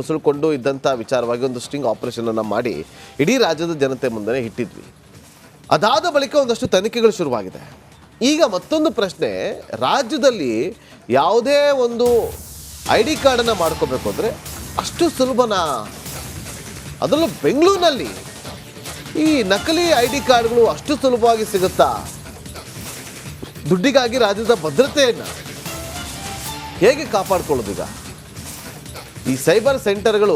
ಹೊಸಳ್ಕೊಂಡು ಇದ್ದಂಥ ವಿಚಾರವಾಗಿ ಒಂದು ಸ್ಟಿಂಗ್ ಆಪರೇಷನನ್ನು ಮಾಡಿ ಇಡೀ ರಾಜ್ಯದ ಜನತೆ ಮುಂದೆ ಇಟ್ಟಿದ್ವಿ. ಅದಾದ ಬಳಿಕ ಒಂದಷ್ಟು ತನಿಖೆಗಳು ಶುರುವಾಗಿದೆ. ಈಗ ಮತ್ತೊಂದು ಪ್ರಶ್ನೆ, ರಾಜ್ಯದಲ್ಲಿ ಯಾವುದೇ ಒಂದು ಐ ಡಿ ಕಾರ್ಡನ್ನು ಮಾಡ್ಕೋಬೇಕು ಅಂದರೆ ಅಷ್ಟು ಸುಲಭನಾ? ಅದರಲ್ಲೂ ಬೆಂಗಳೂರಿನಲ್ಲಿ ಈ ನಕಲಿ ಐ ಡಿ ಕಾರ್ಡ್ಗಳು ಅಷ್ಟು ಸುಲಭವಾಗಿ ಸಿಗುತ್ತಾ? ದುಡ್ಡಿಗಾಗಿ ರಾಜ್ಯದ ಭದ್ರತೆಯನ್ನು ಹೇಗೆ ಕಾಪಾಡ್ಕೊಳ್ಳೋದೀಗ? ಈ ಸೈಬರ್ ಸೆಂಟರ್ಗಳು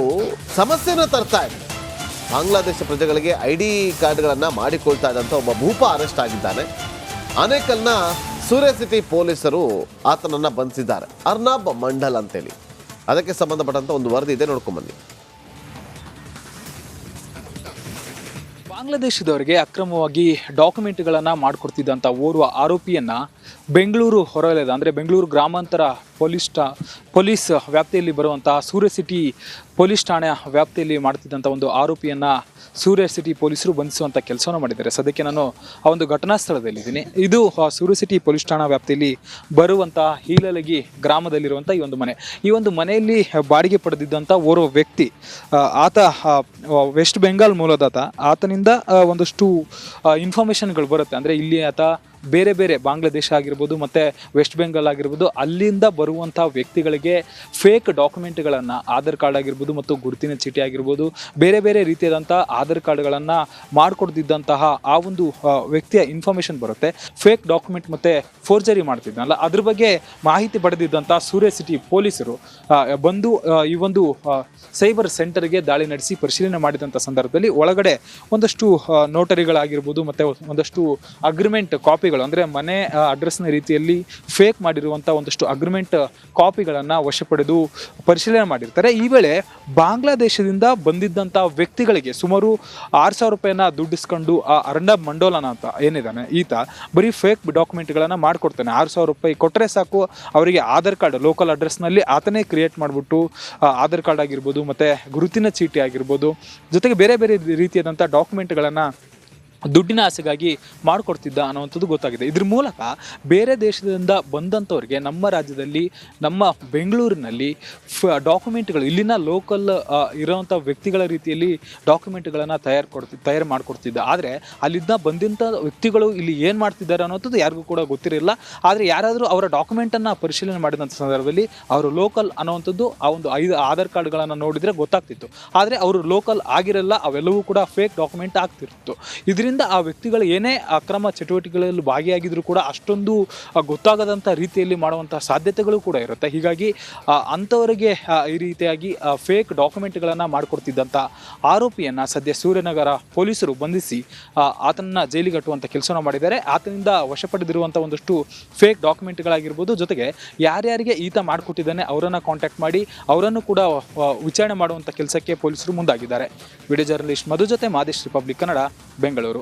ಸಮಸ್ಯೆನ ತರ್ತಾ ಇದೆ. ಬಾಂಗ್ಲಾದೇಶ ಪ್ರಜೆಗಳಿಗೆ ಐ ಡಿ ಕಾರ್ಡ್ಗಳನ್ನು ಮಾಡಿಕೊಳ್ತಾ ಇದ್ದಂಥ ಒಬ್ಬ ಭೂಪ ಅರೆಸ್ಟ್ ಆಗಿದ್ದಾನೆ. ಆನೇಕಲ್ನ ಸೂರ್ಯ ಸಿಟಿ ಪೊಲೀಸರು ಆತನನ್ನು ಬಂಧಿಸಿದ್ದಾರೆ. ಅರ್ನಾಬ್ ಮಂಡಲ್ ಅಂತೇಳಿ. ಅದಕ್ಕೆ ಸಂಬಂಧಪಟ್ಟಂಥ ಒಂದು ವರದಿ ಇದೆ, ನೋಡ್ಕೊಂಬನ್ನಿ. ಬಾಂಗ್ಲಾದೇಶದವರಿಗೆ ಅಕ್ರಮವಾಗಿ ಡಾಕ್ಯುಮೆಂಟ್ಗಳನ್ನು ಮಾಡಿಕೊಡ್ತಿದ್ದಂಥ ಓರ್ವ ಆರೋಪಿಯನ್ನು ಬೆಂಗಳೂರು ಹೊರವಲಯದ ಅಂದರೆ ಬೆಂಗಳೂರು ಗ್ರಾಮಾಂತರ ಪೊಲೀಸ್ ವ್ಯಾಪ್ತಿಯಲ್ಲಿ ಬರುವಂತಹ ಸೂರ್ಯ ಸಿಟಿ ಪೊಲೀಸ್ ಠಾಣೆಯ ವ್ಯಾಪ್ತಿಯಲ್ಲಿ ಮಾಡ್ತಿದ್ದಂಥ ಒಂದು ಆರೋಪಿಯನ್ನು ಸೂರ್ಯ ಸಿಟಿ ಪೊಲೀಸರು ಬಂಧಿಸುವಂಥ ಕೆಲಸವನ್ನು ಮಾಡಿದ್ದಾರೆ. ಸದ್ಯಕ್ಕೆ ನಾನು ಆ ಒಂದು ಘಟನಾ ಸ್ಥಳದಲ್ಲಿದ್ದೀನಿ. ಇದು ಸೂರ್ಯ ಸಿಟಿ ಪೊಲೀಸ್ ಠಾಣಾ ವ್ಯಾಪ್ತಿಯಲ್ಲಿ ಬರುವಂಥ ಹೀಲಲಗಿ ಗ್ರಾಮದಲ್ಲಿರುವಂಥ ಈ ಒಂದು ಮನೆ. ಈ ಒಂದು ಮನೆಯಲ್ಲಿ ಬಾಡಿಗೆ ಪಡೆದಿದ್ದಂಥ ಓರ್ವ ವ್ಯಕ್ತಿ, ಆತ ವೆಸ್ಟ್ ಬೆಂಗಾಲ್ ಮೂಲದಾತ. ಆತನಿಂದ ಒಂದಷ್ಟು ಇನ್ಫಾರ್ಮೇಷನ್ಗಳು ಬರುತ್ತೆ. ಅಂದರೆ ಇಲ್ಲಿ ಆತ ಬೇರೆ ಬೇರೆ ಬಾಂಗ್ಲಾದೇಶ ಆಗಿರ್ಬೋದು ಮತ್ತು ವೆಸ್ಟ್ ಬೆಂಗಾಲ್ ಆಗಿರ್ಬೋದು, ಅಲ್ಲಿಂದ ಬರುವಂಥ ವ್ಯಕ್ತಿಗಳಿಗೆ ಫೇಕ್ ಡಾಕ್ಯುಮೆಂಟ್ಗಳನ್ನು, ಆಧಾರ್ ಕಾರ್ಡ್ ಆಗಿರ್ಬೋದು ಮತ್ತು ಗುರುತಿನ ಚೀಟಿ ಆಗಿರ್ಬೋದು, ಬೇರೆ ಬೇರೆ ರೀತಿಯಾದಂಥ ಆಧಾರ್ ಕಾರ್ಡ್ಗಳನ್ನು ಮಾಡಿಕೊಡ್ತಿದ್ದಂತಹ ಆ ಒಂದು ವ್ಯಕ್ತಿಯ ಇನ್ಫಾರ್ಮೇಷನ್ ಬರುತ್ತೆ. ಫೇಕ್ ಡಾಕ್ಯುಮೆಂಟ್ ಮತ್ತು ಫೋರ್ಜರಿ ಮಾಡ್ತಿದ್ನಲ್ಲ, ಅದ್ರ ಬಗ್ಗೆ ಮಾಹಿತಿ ಪಡೆದಿದ್ದಂಥ ಸೂರ್ಯ ಸಿಟಿ ಪೊಲೀಸರು ಬಂದು ಈ ಒಂದು ಸೈಬರ್ ಸೆಂಟರ್ಗೆ ದಾಳಿ ನಡೆಸಿ ಪರಿಶೀಲನೆ ಮಾಡಿದಂಥ ಸಂದರ್ಭದಲ್ಲಿ ಒಳಗಡೆ ಒಂದಷ್ಟು ನೋಟರಿಗಳಾಗಿರ್ಬೋದು ಮತ್ತು ಒಂದಷ್ಟು ಅಗ್ರಿಮೆಂಟ್ ಕಾಪಿಗಳು, ಅಂದರೆ ಮನೆ ಅಡ್ರೆಸ್ನ ರೀತಿಯಲ್ಲಿ ಫೇಕ್ ಮಾಡಿರುವಂಥ ಒಂದಷ್ಟು ಅಗ್ರಿಮೆಂಟ್ ಕಾಪಿಗಳನ್ನು ವಶಪಡೆದು ಪರಿಶೀಲನೆ ಮಾಡಿರ್ತಾರೆ. ಈ ವೇಳೆ ಬಾಂಗ್ಲಾದೇಶದಿಂದ ಬಂದಿದ್ದಂಥ ವ್ಯಕ್ತಿಗಳಿಗೆ ಸುಮಾರು 6,000 ರೂಪಾಯಿನ ದುಡ್ಡಿಸ್ಕೊಂಡು ಆ ಅರ್ನಬ್ ಮಂಡೋಲನ ಅಂತ ಏನಿದ್ದಾನೆ, ಈತ ಬರೀ ಫೇಕ್ ಡಾಕ್ಯುಮೆಂಟ್ಗಳನ್ನು ಮಾಡಿಕೊಡ್ತಾನೆ. 6,000 ರೂಪಾಯಿ ಕೊಟ್ಟರೆ ಸಾಕು, ಅವರಿಗೆ ಆಧಾರ್ ಕಾರ್ಡ್ ಲೋಕಲ್ ಅಡ್ರೆಸ್ನಲ್ಲಿ ಆತನೇ ಕ್ರಿಯೇಟ್ ಮಾಡಿಬಿಟ್ಟು ಆಧಾರ್ ಕಾರ್ಡ್ ಆಗಿರ್ಬೋದು ಮತ್ತು ಗುರುತಿನ ಚೀಟಿ ಆಗಿರ್ಬೋದು, ಜೊತೆಗೆ ಬೇರೆ ಬೇರೆ ರೀತಿಯಾದಂಥ ಡಾಕ್ಯುಮೆಂಟ್ಗಳನ್ನು ದುಡ್ಡಿನ ಆಸೆಗಾಗಿ ಮಾಡಿಕೊಡ್ತಿದ್ದ ಅನ್ನುವಂಥದ್ದು ಗೊತ್ತಾಗಿದೆ. ಇದ್ರ ಮೂಲಕ ಬೇರೆ ದೇಶದಿಂದ ಬಂದಂಥವ್ರಿಗೆ ನಮ್ಮ ರಾಜ್ಯದಲ್ಲಿ, ನಮ್ಮ ಬೆಂಗಳೂರಿನಲ್ಲಿ ಡಾಕ್ಯುಮೆಂಟ್ಗಳು, ಇಲ್ಲಿನ ಲೋಕಲ್ ಇರೋವಂಥ ವ್ಯಕ್ತಿಗಳ ರೀತಿಯಲ್ಲಿ ಡಾಕ್ಯುಮೆಂಟ್ಗಳನ್ನು ತಯಾರು ಮಾಡಿಕೊಡ್ತಿದ್ದ. ಆದರೆ ಅಲ್ಲಿಂದ ಬಂದಂಥ ವ್ಯಕ್ತಿಗಳು ಇಲ್ಲಿ ಏನು ಮಾಡ್ತಿದ್ದಾರೆ ಅನ್ನೋಂಥದ್ದು ಯಾರಿಗೂ ಕೂಡ ಗೊತ್ತಿರಲಿಲ್ಲ. ಆದರೆ ಯಾರಾದರೂ ಅವರ ಡಾಕ್ಯುಮೆಂಟನ್ನು ಪರಿಶೀಲನೆ ಮಾಡಿದಂಥ ಸಂದರ್ಭದಲ್ಲಿ ಅವರು ಲೋಕಲ್ ಅನ್ನೋವಂಥದ್ದು ಆ ಒಂದು 5 ಆಧಾರ್ ಕಾರ್ಡ್ಗಳನ್ನು ನೋಡಿದರೆ ಗೊತ್ತಾಗ್ತಿತ್ತು. ಆದರೆ ಅವರು ಲೋಕಲ್ ಆಗಿರಲ್ಲ, ಅವೆಲ್ಲವೂ ಕೂಡ ಫೇಕ್ ಡಾಕ್ಯುಮೆಂಟ್ ಆಗ್ತಿರ್ತಿತ್ತು. ಇದರಿಂದ ಆ ವ್ಯಕ್ತಿಗಳು ಏನೇ ಅಕ್ರಮ ಚಟುವಟಿಕೆಗಳಲ್ಲಿ ಭಾಗಿಯಾಗಿದ್ರೂ ಕೂಡ ಅಷ್ಟೊಂದು ಗೊತ್ತಾಗದಂಥ ರೀತಿಯಲ್ಲಿ ಮಾಡುವಂಥ ಸಾಧ್ಯತೆಗಳು ಕೂಡ ಇರುತ್ತೆ. ಹೀಗಾಗಿ ಅಂಥವರಿಗೆ ಈ ರೀತಿಯಾಗಿ ಫೇಕ್ ಡಾಕ್ಯುಮೆಂಟ್ಗಳನ್ನು ಮಾಡಿಕೊಡ್ತಿದ್ದಂಥ ಆರೋಪಿಯನ್ನು ಸದ್ಯ ಸೂರ್ಯನಗರ ಪೊಲೀಸರು ಬಂಧಿಸಿ ಆತನನ್ನು ಜೈಲಿಗೆ ಕಟ್ಟುವಂಥ ಕೆಲಸವನ್ನು ಮಾಡಿದ್ದಾರೆ. ಆತನಿಂದ ವಶಪಡೆದಿರುವಂಥ ಒಂದಷ್ಟು ಫೇಕ್ ಡಾಕ್ಯುಮೆಂಟ್ಗಳಾಗಿರ್ಬೋದು, ಜೊತೆಗೆ ಯಾರ್ಯಾರಿಗೆ ಈತ ಮಾಡಿಕೊಟ್ಟಿದ್ದಾನೆ ಅವರನ್ನು ಕಾಂಟ್ಯಾಕ್ಟ್ ಮಾಡಿ ಅವರನ್ನು ಕೂಡ ವಿಚಾರಣೆ ಮಾಡುವಂಥ ಕೆಲಸಕ್ಕೆ ಪೊಲೀಸರು ಮುಂದಾಗಿದ್ದಾರೆ. ವಿಡಿಯೋ ಜರ್ನಲಿಸ್ಟ್ ಮಧು ಜೊತೆ ಮಾದೇಶ್, ರಿಪಬ್ಲಿಕ್ ಕನ್ನಡ, ಬೆಂಗಳೂರು.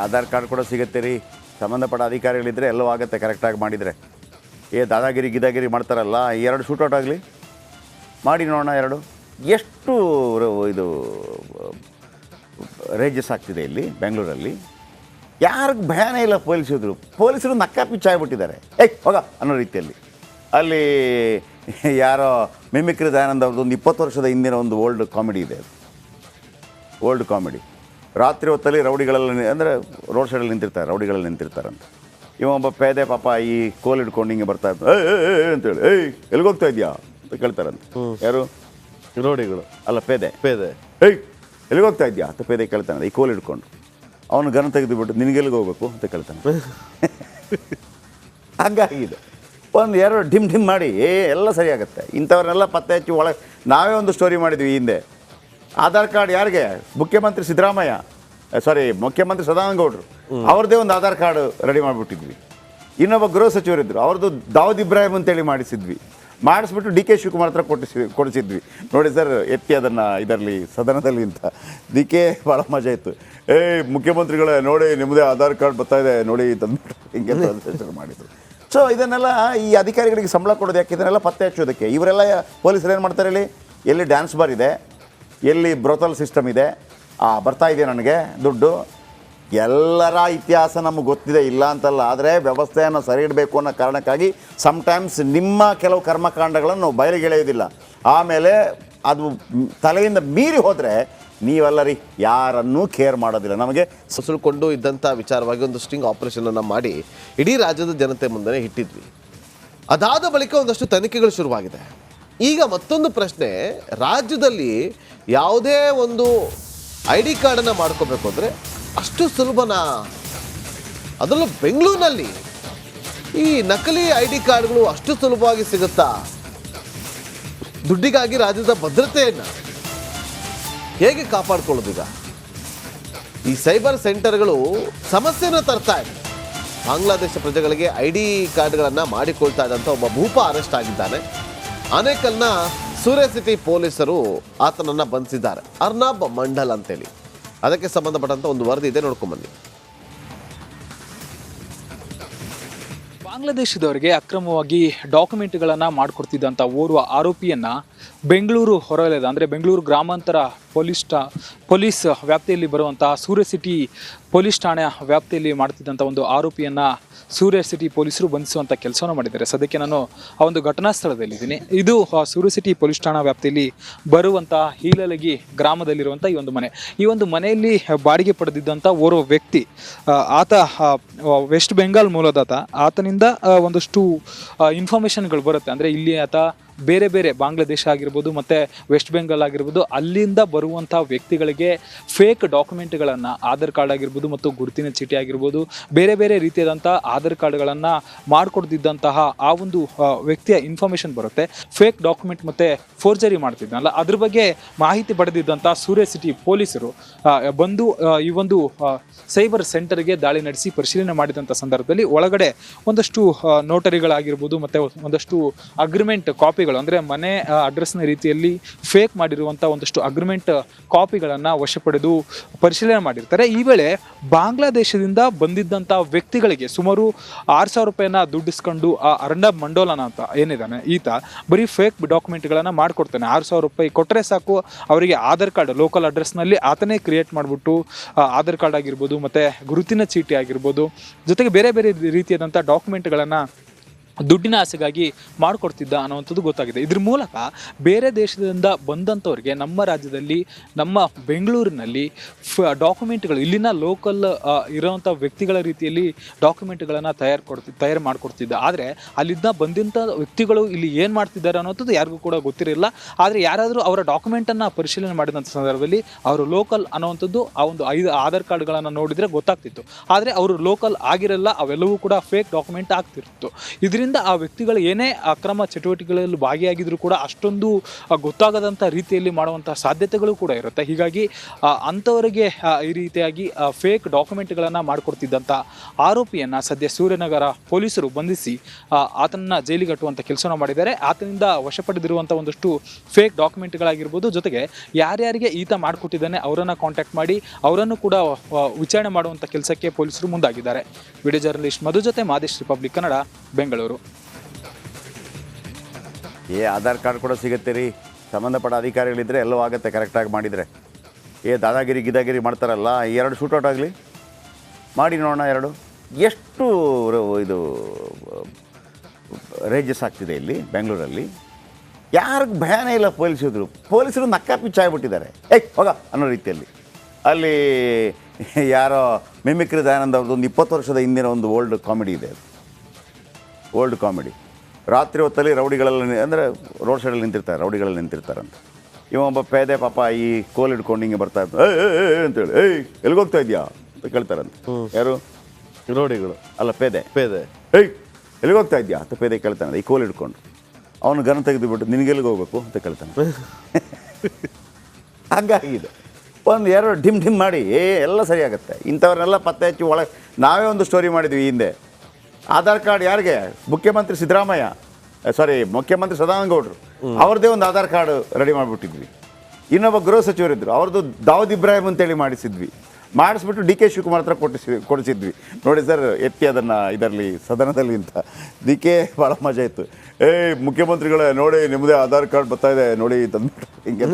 ಆಧಾರ್ ಕಾರ್ಡ್ ಕೂಡ ಸಿಗುತ್ತೆ ರೀ. ಸಂಬಂಧಪಟ್ಟ ಅಧಿಕಾರಿಗಳಿದ್ದರೆ ಎಲ್ಲವೂ ಆಗುತ್ತೆ ಕರೆಕ್ಟಾಗಿ ಮಾಡಿದರೆ. ದಾದಾಗಿರಿ ಮಾಡ್ತಾರಲ್ಲ, 2 ಶೂಟೌಟ್ ಆಗಲಿ ಮಾಡಿ ನೋಡೋಣ. 2 ಎಷ್ಟು ಇದು ರೇಜಸ್ ಆಗ್ತಿದೆ ಇಲ್ಲಿ ಬೆಂಗಳೂರಲ್ಲಿ. ಯಾರಿಗೆ ಭಯನೇ ಇಲ್ಲ ಪೊಲೀಸರು ನಕ್ಕಾಪಿಚ್ಚಾಗ್ಬಿಟ್ಟಿದ್ದಾರೆ. ಹೋಗ ಅನ್ನೋ ರೀತಿಯಲ್ಲಿ. ಅಲ್ಲಿ ಯಾರೋ ಮಿಮಿಕ್ರಿ ದಯಾನಂದ್ ಅವ್ರದ್ದು ಒಂದು 20 ವರ್ಷದ ಹಿಂದಿನ ಒಂದು ಓಲ್ಡ್ ಕಾಮಿಡಿ ಇದೆ. ಓಲ್ಡ್ ಕಾಮಿಡಿ, ರಾತ್ರಿ ಹೊತ್ತಲ್ಲಿ ರೌಡಿಗಳೆಲ್ಲ ಅಂದರೆ ರೋಡ್ ಸೈಡಲ್ಲಿ ನಿಂತಿರ್ತಾರೆ, ರೌಡಿಗಳಲ್ಲಿ ನಿಂತಿರ್ತಾರಂತ. ಒಬ್ಬ ಪೇದೆ ಪಾಪ ಈ ಕೋಲ್ ಹಿಡ್ಕೊಂಡು ಹಿಂಗೆ ಬರ್ತಾ ಇರ್ತಾರೆ. ಅಂತೇಳಿ ಎಲ್ಲಿಗೋಗ್ತಾ ಇದೆಯಾ ಅಂತ ಕೇಳ್ತಾರಂತ. ಯಾರು? ರೌಡಿಗಳು ಅಲ್ಲ, ಪೇದೆ. ಎಲ್ಲಿಗೋಗ್ತಾ ಇದೆಯಾ ಅಂತ ಪೇದೆ ಕೇಳ್ತಾನೆ ಈ ಕೋಲ್ ಹಿಡ್ಕೊಂಡು. ಅವನು ಗನ್ ತೆಗೆದುಬಿಟ್ಟು ನಿನಗೆಲ್ಲಿಗೆ ಹೋಗ್ಬೇಕು ಅಂತ ಕೇಳ್ತಾನೆ. ಹಂಗಾಗಿದೆ. 1-2 ಡಿಮ್ ಮಾಡಿ ಎಲ್ಲ ಸರಿಯಾಗುತ್ತೆ. ಇಂಥವ್ರನ್ನೆಲ್ಲ ಪತ್ತೆ ಹಚ್ಚಿ ಒಳಗೆ ನಾವೇ ಒಂದು ಸ್ಟೋರಿ ಮಾಡಿದ್ವಿ ಹಿಂದೆ. ಆಧಾರ್ ಕಾರ್ಡ್ ಯಾರಿಗೆ? ಮುಖ್ಯಮಂತ್ರಿ ಸದಾನಂದ ಗೌಡರು ಅವ್ರದ್ದೇ ಒಂದು ಆಧಾರ್ ಕಾರ್ಡ್ ರೆಡಿ ಮಾಡಿಬಿಟ್ಟಿದ್ವಿ. ಇನ್ನೊಬ್ಬ ಗೃಹ ಸಚಿವರಿದ್ದರು, ಅವ್ರದ್ದು ದಾವೂದ್ ಇಬ್ರಾಹಿಂ ಅಂತೇಳಿ ಮಾಡಿಸ್ಬಿಟ್ಟು ಡಿ ಕೆ ಶಿವಕುಮಾರ್ ಹತ್ರ ಕೊಡಿಸಿದ್ವಿ. ನೋಡಿ ಸರ್, ಎತ್ತಿ ಅದನ್ನು ಇದರಲ್ಲಿ ಸದನದಲ್ಲಿ ಅಂತ. ಡಿ ಕೆ ಭಾಳ ಮಜಾ ಇತ್ತು. ಮುಖ್ಯಮಂತ್ರಿಗಳೇ ನೋಡಿ, ನಿಮ್ಮದೇ ಆಧಾರ್ ಕಾರ್ಡ್ ಬರ್ತಾಯಿದೆ ನೋಡಿ ತಂದ್ಬಿಟ್ಟು ಹಿಂಗೆ ಮಾಡಿದ್ರು. ಸೊ ಇದನ್ನೆಲ್ಲ ಈ ಅಧಿಕಾರಿಗಳಿಗೆ ಸಂಬಳ ಕೊಡೋದು ಯಾಕೆ? ಇದನ್ನೆಲ್ಲ ಪತ್ತೆ ಹಚ್ಚೋದಕ್ಕೆ. ಇವರೆಲ್ಲ ಪೊಲೀಸರು ಏನು ಮಾಡ್ತಾರೆ ಹೇಳಿ? ಎಲ್ಲಿ ಡ್ಯಾನ್ಸ್ ಬಾರ್ ಇದೆ, ಎಲ್ಲಿ ಬ್ರೋತಲ್ ಸಿಸ್ಟಮ್ ಇದೆ, ಬರ್ತಾಯಿದೆ ನನಗೆ ದುಡ್ಡು, ಎಲ್ಲರ ಇತಿಹಾಸ ನಮಗೆ ಗೊತ್ತಿದೆ, ಇಲ್ಲ ಅಂತಲ್ಲ. ಆದರೆ ವ್ಯವಸ್ಥೆಯನ್ನು ಸರಿ ಇಡಬೇಕು ಅನ್ನೋ ಕಾರಣಕ್ಕಾಗಿ ಸಮ್ಟೈಮ್ಸ್ ನಿಮ್ಮ ಕೆಲವು ಕರ್ಮಕಾಂಡಗಳನ್ನು ಬಯಲಿಗೆಳೆಯೋದಿಲ್ಲ. ಆಮೇಲೆ ಅದು ತಲೆಯಿಂದ ಮೀರಿ ಹೋದರೆ ನೀವೆಲ್ಲರಿ ಯಾರನ್ನೂ ಕೇರ್ ಮಾಡೋದಿಲ್ಲ. ನಮಗೆ ಸುಳ್ಕೊಂಡು ಇದ್ದಂಥ ವಿಚಾರವಾಗಿ ಒಂದು ಸ್ಟಿಂಗ್ ಆಪರೇಷನನ್ನು ಮಾಡಿ ಇಡೀ ರಾಜ್ಯದ ಜನತೆ ಮುಂದೆ ಇಟ್ಟಿದ್ವಿ. ಅದಾದ ಬಳಿಕ ಒಂದಷ್ಟು ತನಿಖೆಗಳು ಶುರುವಾಗಿದೆ. ಈಗ ಮತ್ತೊಂದು ಪ್ರಶ್ನೆ, ರಾಜ್ಯದಲ್ಲಿ ಯಾವುದೇ ಒಂದು ID ಕಾರ್ಡನ್ನು ಮಾಡ್ಕೋಬೇಕು ಅಂದರೆ ಅಷ್ಟು ಸುಲಭನಾ? ಅದರಲ್ಲೂ ಬೆಂಗಳೂರಿನಲ್ಲಿ ಈ ನಕಲಿ ID ಕಾರ್ಡ್ಗಳು ಅಷ್ಟು ಸುಲಭವಾಗಿ ಸಿಗುತ್ತಾ? ದುಡ್ಡಿಗಾಗಿ ರಾಜ್ಯದ ಭದ್ರತೆಯನ್ನು ಹೇಗೆ ಕಾಪಾಡ್ಕೊಳ್ಳೋದೀಗ? ಈ ಸೈಬರ್ ಸೆಂಟರ್ಗಳು ಸಮಸ್ಯೆನ ತರ್ತಾ ಇದೆ. ಬಾಂಗ್ಲಾದೇಶ ಪ್ರಜೆಗಳಿಗೆ ID ಕಾರ್ಡ್ಗಳನ್ನು ಮಾಡಿಕೊಳ್ತಾ ಇದ್ದಂಥ ಒಬ್ಬ ಭೂಪ ಅರೆಸ್ಟ್ ಆಗಿದ್ದಾನೆ. ಆನೇಕಲ್ನ ಸೂರ್ಯ ಸಿಟಿ ಪೊಲೀಸರು ಆತನನ್ನು ಬಂಧಿಸಿದ್ದಾರೆ, ಅರ್ನಾಬ್ ಮಂಡಲ್ ಅಂತೇಳಿ. ಅದಕ್ಕೆ ಸಂಬಂಧಪಟ್ಟಂಥ ಒಂದು ವರದಿ ಇದೆ, ನೋಡ್ಕೊಂಬನ್ನಿ. ಬಾಂಗ್ಲಾದೇಶದವರಿಗೆ ಅಕ್ರಮವಾಗಿ ಡಾಕ್ಯುಮೆಂಟ್ಗಳನ್ನು ಮಾಡಿಕೊಡ್ತಿದ್ದಂಥ ಓರ್ವ ಆರೋಪಿಯನ್ನು ಬೆಂಗಳೂರು ಹೊರವಲಯದ ಅಂದರೆ ಬೆಂಗಳೂರು ಗ್ರಾಮಾಂತರ ಪೊಲೀಸ್ ವ್ಯಾಪ್ತಿಯಲ್ಲಿ ಬರುವಂಥ ಸೂರ್ಯ ಸಿಟಿ ಪೊಲೀಸ್ ಠಾಣೆಯ ವ್ಯಾಪ್ತಿಯಲ್ಲಿ ಮಾಡ್ತಿದ್ದಂಥ ಒಂದು ಆರೋಪಿಯನ್ನು ಸೂರ್ಯ ಸಿಟಿ ಪೊಲೀಸರು ಬಂಧಿಸುವಂಥ ಕೆಲಸವನ್ನು ಮಾಡಿದ್ದಾರೆ. ಸದ್ಯಕ್ಕೆ ನಾನು ಆ ಒಂದು ಘಟನಾ ಸ್ಥಳದಲ್ಲಿದ್ದೀನಿ. ಇದು ಸೂರ್ಯ ಸಿಟಿ ಪೊಲೀಸ್ ಠಾಣಾ ವ್ಯಾಪ್ತಿಯಲ್ಲಿ ಬರುವಂಥ ಹೀಲಲಗಿ ಗ್ರಾಮದಲ್ಲಿರುವಂಥ ಈ ಒಂದು ಮನೆ. ಈ ಒಂದು ಮನೆಯಲ್ಲಿ ಬಾಡಿಗೆ ಪಡೆದಿದ್ದಂಥ ಓರ್ವ ವ್ಯಕ್ತಿ, ಆತ ವೆಸ್ಟ್ ಬೆಂಗಾಲ್ ಮೂಲದಾತ. ಆತನಿಂದ ಒಂದಷ್ಟು ಇನ್ಫಾರ್ಮೇಷನ್ಗಳು ಬರುತ್ತೆ. ಅಂದರೆ ಇಲ್ಲಿ ಆತ ಬೇರೆ ಬೇರೆ ಬಾಂಗ್ಲಾದೇಶ ಆಗಿರ್ಬೋದು ಮತ್ತು ವೆಸ್ಟ್ ಬೆಂಗಾಲ್ ಆಗಿರ್ಬೋದು, ಅಲ್ಲಿಂದ ಬರುವಂಥ ವ್ಯಕ್ತಿಗಳಿಗೆ ಫೇಕ್ ಡಾಕ್ಯುಮೆಂಟ್ಗಳನ್ನು, ಆಧಾರ್ ಕಾರ್ಡ್ ಆಗಿರ್ಬೋದು ಮತ್ತು ಗುರುತಿನ ಚೀಟಿ ಆಗಿರ್ಬೋದು, ಬೇರೆ ಬೇರೆ ರೀತಿಯಾದಂಥ ಆಧಾರ್ ಕಾರ್ಡ್ಗಳನ್ನು ಮಾಡಿಕೊಡ್ತಿದ್ದಂತಹ ಆ ಒಂದು ವ್ಯಕ್ತಿಯ ಇನ್ಫಾರ್ಮೇಷನ್ ಬರುತ್ತೆ. ಫೇಕ್ ಡಾಕ್ಯುಮೆಂಟ್ ಮತ್ತು ಫೋರ್ಜರಿ ಮಾಡ್ತಿದ್ನಲ್ಲ, ಅದ್ರ ಬಗ್ಗೆ ಮಾಹಿತಿ ಪಡೆದಿದ್ದಂಥ ಸೂರ್ಯ ಸಿಟಿ ಪೊಲೀಸರು ಬಂದು ಈ ಒಂದು ಸೈಬರ್ ಸೆಂಟರ್ಗೆ ದಾಳಿ ನಡೆಸಿ ಪರಿಶೀಲನೆ ಮಾಡಿದಂಥ ಸಂದರ್ಭದಲ್ಲಿ ಒಳಗಡೆ ಒಂದಷ್ಟು ನೋಟರಿಗಳಾಗಿರ್ಬೋದು ಮತ್ತು ಒಂದಷ್ಟು ಅಗ್ರಿಮೆಂಟ್ ಕಾಪಿಗಳು, ಅಂದರೆ ಮನೆ ಅಡ್ರೆಸ್ನ ರೀತಿಯಲ್ಲಿ ಫೇಕ್ ಮಾಡಿರುವಂಥ ಒಂದಷ್ಟು ಅಗ್ರಿಮೆಂಟ್ ಕಾಪಿಗಳನ್ನು ವಶಪಡೆದು ಪರಿಶೀಲನೆ ಮಾಡಿರ್ತಾರೆ. ಈ ವೇಳೆ ಬಾಂಗ್ಲಾದೇಶದಿಂದ ಬಂದಿದ್ದಂಥ ವ್ಯಕ್ತಿಗಳಿಗೆ ಸುಮಾರು 6,000 ರೂಪಾಯಿನ ದುಡ್ಡಿಸ್ಕೊಂಡು ಆ ಅರ್ನಬ್ ಮಂಡೋಲನ ಅಂತ ಏನಿದ್ದಾನೆ, ಈತ ಬರೀ ಫೇಕ್ ಡಾಕ್ಯುಮೆಂಟ್ಗಳನ್ನು ಮಾಡಿಕೊಡ್ತಾನೆ. 6,000 ರೂಪಾಯಿ ಕೊಟ್ಟರೆ ಸಾಕು, ಅವರಿಗೆ ಆಧಾರ್ ಕಾರ್ಡ್ ಲೋಕಲ್ ಅಡ್ರೆಸ್ನಲ್ಲಿ ಆತನೇ ಕ್ರಿಯೇಟ್ ಮಾಡಿಬಿಟ್ಟು ಆಧಾರ್ ಕಾರ್ಡ್ ಆಗಿರ್ಬೋದು ಮತ್ತು ಗುರುತಿನ ಚೀಟಿ ಆಗಿರ್ಬೋದು, ಜೊತೆಗೆ ಬೇರೆ ಬೇರೆ ರೀತಿಯಾದಂಥ ಡಾಕ್ಯುಮೆಂಟ್ಗಳನ್ನು ದುಡ್ಡಿನ ಆಸೆಗಾಗಿ ಮಾಡಿಕೊಡ್ತಿದ್ದ ಅನ್ನುವಂಥದ್ದು ಗೊತ್ತಾಗಿದೆ. ಇದ್ರ ಮೂಲಕ ಬೇರೆ ದೇಶದಿಂದ ಬಂದಂಥವ್ರಿಗೆ ನಮ್ಮ ರಾಜ್ಯದಲ್ಲಿ, ನಮ್ಮ ಬೆಂಗಳೂರಿನಲ್ಲಿ ಡಾಕ್ಯುಮೆಂಟ್ಗಳು, ಇಲ್ಲಿನ ಲೋಕಲ್ ಇರೋವಂಥ ವ್ಯಕ್ತಿಗಳ ರೀತಿಯಲ್ಲಿ ಡಾಕ್ಯುಮೆಂಟ್ಗಳನ್ನು ತಯಾರು ಮಾಡಿಕೊಡ್ತಿದ್ದ. ಆದರೆ ಅಲ್ಲಿಂದ ಬಂದಂಥ ವ್ಯಕ್ತಿಗಳು ಇಲ್ಲಿ ಏನು ಮಾಡ್ತಿದ್ದಾರೆ ಅನ್ನೋಂಥದ್ದು ಯಾರಿಗೂ ಕೂಡ ಗೊತ್ತಿರಲಿಲ್ಲ. ಆದರೆ ಯಾರಾದರೂ ಅವರ ಡಾಕ್ಯುಮೆಂಟನ್ನು ಪರಿಶೀಲನೆ ಮಾಡಿದಂಥ ಸಂದರ್ಭದಲ್ಲಿ ಅವರು ಲೋಕಲ್ ಅನ್ನೋವಂಥದ್ದು ಆ ಒಂದು 5 ಆಧಾರ್ ಕಾರ್ಡ್ಗಳನ್ನು ನೋಡಿದರೆ ಗೊತ್ತಾಗ್ತಿತ್ತು. ಆದರೆ ಅವರು ಲೋಕಲ್ ಆಗಿರಲ್ಲ, ಅವೆಲ್ಲವೂ ಕೂಡ ಫೇಕ್ ಡಾಕ್ಯುಮೆಂಟ್ ಆಗ್ತಿರ್ತಿತ್ತು. ಇದರಿಂದ ಆ ವ್ಯಕ್ತಿಗಳು ಏನೇ ಅಕ್ರಮ ಚಟುವಟಿಕೆಗಳಲ್ಲಿ ಭಾಗಿಯಾಗಿದ್ರೂ ಕೂಡ ಅಷ್ಟೊಂದು ಗೊತ್ತಾಗದಂಥ ರೀತಿಯಲ್ಲಿ ಮಾಡುವಂಥ ಸಾಧ್ಯತೆಗಳು ಕೂಡ ಇರುತ್ತೆ. ಹೀಗಾಗಿ ಅಂಥವರಿಗೆ ಈ ರೀತಿಯಾಗಿ ಫೇಕ್ ಡಾಕ್ಯುಮೆಂಟ್ಗಳನ್ನು ಮಾಡಿಕೊಡ್ತಿದ್ದಂಥ ಆರೋಪಿಯನ್ನು ಸದ್ಯ ಸೂರ್ಯನಗರ ಪೊಲೀಸರು ಬಂಧಿಸಿ ಆತನನ್ನು ಜೈಲಿಗೆ ಕಟ್ಟುವಂಥ ಕೆಲಸವನ್ನು ಮಾಡಿದ್ದಾರೆ. ಆತನಿಂದ ವಶಪಡೆದಿರುವಂಥ ಒಂದಷ್ಟು ಫೇಕ್ ಡಾಕ್ಯುಮೆಂಟ್ಗಳಾಗಿರ್ಬೋದು, ಜೊತೆಗೆ ಯಾರ್ಯಾರಿಗೆ ಈತ ಮಾಡಿಕೊಟ್ಟಿದ್ದಾನೆ ಅವರನ್ನು ಕಾಂಟ್ಯಾಕ್ಟ್ ಮಾಡಿ ಅವರನ್ನು ಕೂಡ ವಿಚಾರಣೆ ಮಾಡುವಂಥ ಕೆಲಸಕ್ಕೆ ಪೊಲೀಸರು ಮುಂದಾಗಿದ್ದಾರೆ. ವಿಡಿಯೋ ಜರ್ನಲಿಸ್ಟ್ ಮಧು ಜೊತೆ ಮಾದೇಶ್, ರಿಪಬ್ಲಿಕ್ ಕನ್ನಡ, ಬೆಂಗಳೂರು. ಆಧಾರ್ ಕಾರ್ಡ್ ಕೂಡ ಸಿಗುತ್ತೆ ರೀ, ಸಂಬಂಧಪಟ್ಟ ಅಧಿಕಾರಿಗಳಿದ್ದರೆ ಎಲ್ಲವೂ ಆಗುತ್ತೆ ಕರೆಕ್ಟಾಗಿ ಮಾಡಿದರೆ. ದಾದಾಗಿರಿ ಮಾಡ್ತಾರಲ್ಲ, 2 ಶೂಟೌಟ್ ಆಗಲಿ ಮಾಡಿ ನೋಡೋಣ. 2 ಎಷ್ಟು ಇದು ರೇಜಸ್ ಆಗ್ತಿದೆ ಇಲ್ಲಿ ಬೆಂಗಳೂರಲ್ಲಿ. ಯಾರಿಗೂ ಭಯನೇ ಇಲ್ಲ ಪೊಲೀಸರು ನಕ್ಕಾಪಿಚ್ಚಾಗ್ಬಿಟ್ಟಿದ್ದಾರೆ. ಹೋಗ ಅನ್ನೋ ರೀತಿಯಲ್ಲಿ. ಅಲ್ಲಿ ಯಾರೋ ಮಿಮಿಕ್ರಿ ದಯಾನಂದ್ ಅವ್ರದ್ದು ಒಂದು 20 ವರ್ಷದ ಹಿಂದಿನ ಒಂದು ಓಲ್ಡ್ ಕಾಮಿಡಿ ಇದೆ. ಓಲ್ಡ್ ಕಾಮಿಡಿ, ರಾತ್ರಿ ಹೊತ್ತಲ್ಲಿ ರೌಡಿಗಳಲ್ಲಿ, ಅಂದರೆ ರೋಡ್ ಸೈಡಲ್ಲಿ ನಿಂತಿರ್ತಾರೆ, ರೌಡಿಗಳಲ್ಲಿ ನಿಂತಿರ್ತಾರಂತ. ಒಬ್ಬ ಪೇದೆ ಪಾಪ ಈ ಕೋಲ್ ಹಿಡ್ಕೊಂಡು ಹಿಂಗೆ ಬರ್ತಾ ಇರ್ತಾರೆ. ಅಂತೇಳಿ ಎಲ್ಲಿಗೋಗ್ತಾ ಇದೆಯಾ ಅಂತ ಕೇಳ್ತಾರಂತ. ಯಾರು? ರೌಡಿಗಳು ಅಲ್ಲ, ಪೇದೆ ಎಲ್ಲಿಗೋಗ್ತಾ ಇದೆಯಾ ಅಂತ ಪೇದೆ ಕೇಳ್ತಾನೆ ಈ ಕೋಲ್ ಹಿಡ್ಕೊಂಡು. ಅವನು ಗನ್ ತೆಗೆದುಬಿಟ್ಟು ನಿನಗೆಲ್ಲಿಗೆ ಹೋಗ್ಬೇಕು ಅಂತ ಕೇಳ್ತಾನೆ. ಹಂಗಾಗಿದೆ. 1-2 ಡಿಮ್ ಮಾಡಿ ಎಲ್ಲ ಸರಿಯಾಗುತ್ತೆ. ಇಂಥವ್ರನ್ನೆಲ್ಲ ಪತ್ತೆ ಹಚ್ಚಿ ಒಳಗೆ ನಾವೇ ಒಂದು ಸ್ಟೋರಿ ಮಾಡಿದ್ವಿ ಹಿಂದೆ. ಆಧಾರ್ ಕಾರ್ಡ್ ಯಾರಿಗೆ? ಮುಖ್ಯಮಂತ್ರಿ ಸಿದ್ದರಾಮಯ್ಯ, ಮುಖ್ಯಮಂತ್ರಿ ಸದಾನಂದ ಗೌಡರು ಅವ್ರದ್ದೇ ಒಂದು ಆಧಾರ್ ಕಾರ್ಡ್ ರೆಡಿ ಮಾಡಿಬಿಟ್ಟಿದ್ವಿ. ಇನ್ನೊಬ್ಬ ಗೃಹ ಸಚಿವರಿದ್ದರು, ಅವ್ರದ್ದು ದಾವೂದ್ ಇಬ್ರಾಹಿಂ ಅಂತೇಳಿ ಮಾಡಿಸ್ಬಿಟ್ಟು DK ಶಿವಕುಮಾರ್ ಹತ್ರ ಕೊಡಿಸಿದ್ವಿ. ನೋಡಿ ಸರ್, ಎತ್ತಿ ಅದನ್ನು ಇದರಲ್ಲಿ ಸದನದಲ್ಲಿ ಅಂತ. DK ಭಾಳ ಮಜಾ ಇತ್ತು. ಮುಖ್ಯಮಂತ್ರಿಗಳೇ ನೋಡಿ, ನಿಮ್ಮದೇ ಆಧಾರ್ ಕಾರ್ಡ್ ಬರ್ತಾಯಿದೆ ನೋಡಿ ತಂದ್ಬಿಟ್ಟು ಹಿಂಗೆ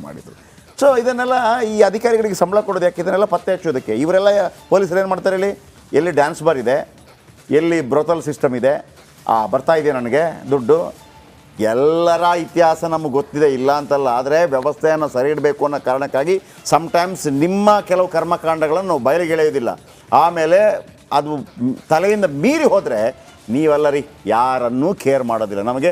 ಮಾಡಿದರು. ಸೊ ಇದನ್ನೆಲ್ಲ ಈ ಅಧಿಕಾರಿಗಳಿಗೆ ಸಂಬಳ ಕೊಡೋದು ಯಾಕೆ, ಇದನ್ನೆಲ್ಲ ಪತ್ತೆ ಹಚ್ಚೋದಕ್ಕೆ. ಇವರೆಲ್ಲ ಪೊಲೀಸರು ಏನು ಮಾಡ್ತಾರೆ ಹೇಳಿ, ಎಲ್ಲಿ ಡ್ಯಾನ್ಸ್ ಬಾರ್ ಇದೆ, ಎಲ್ಲಿ ಬ್ರೋತಲ್ ಸಿಸ್ಟಮ್ ಇದೆ, ಬರ್ತಾ ಇದೆ ನನಗೆ ದುಡ್ಡು. ಎಲ್ಲರ ಇತಿಹಾಸ ನಮಗೆ ಗೊತ್ತಿದೆ, ಇಲ್ಲ ಅಂತಲ್ಲ. ಆದರೆ ವ್ಯವಸ್ಥೆಯನ್ನು ಸರಿ ಇಡಬೇಕು ಅನ್ನೋ ಕಾರಣಕ್ಕಾಗಿ ಸಮ್ಟೈಮ್ಸ್ ನಿಮ್ಮ ಕೆಲವು ಕರ್ಮಕಾಂಡಗಳನ್ನು ನಾವು ಬಯಲಿಗೆ ಎಳೆಯೋದಿಲ್ಲ. ಆಮೇಲೆ ಅದು ತಲೆಯಿಂದ ಮೀರಿ ಹೋದರೆ ನೀವೆಲ್ಲರಿ ಯಾರನ್ನೂ ಕೇರ್ ಮಾಡೋದಿಲ್ಲ. ನಮಗೆ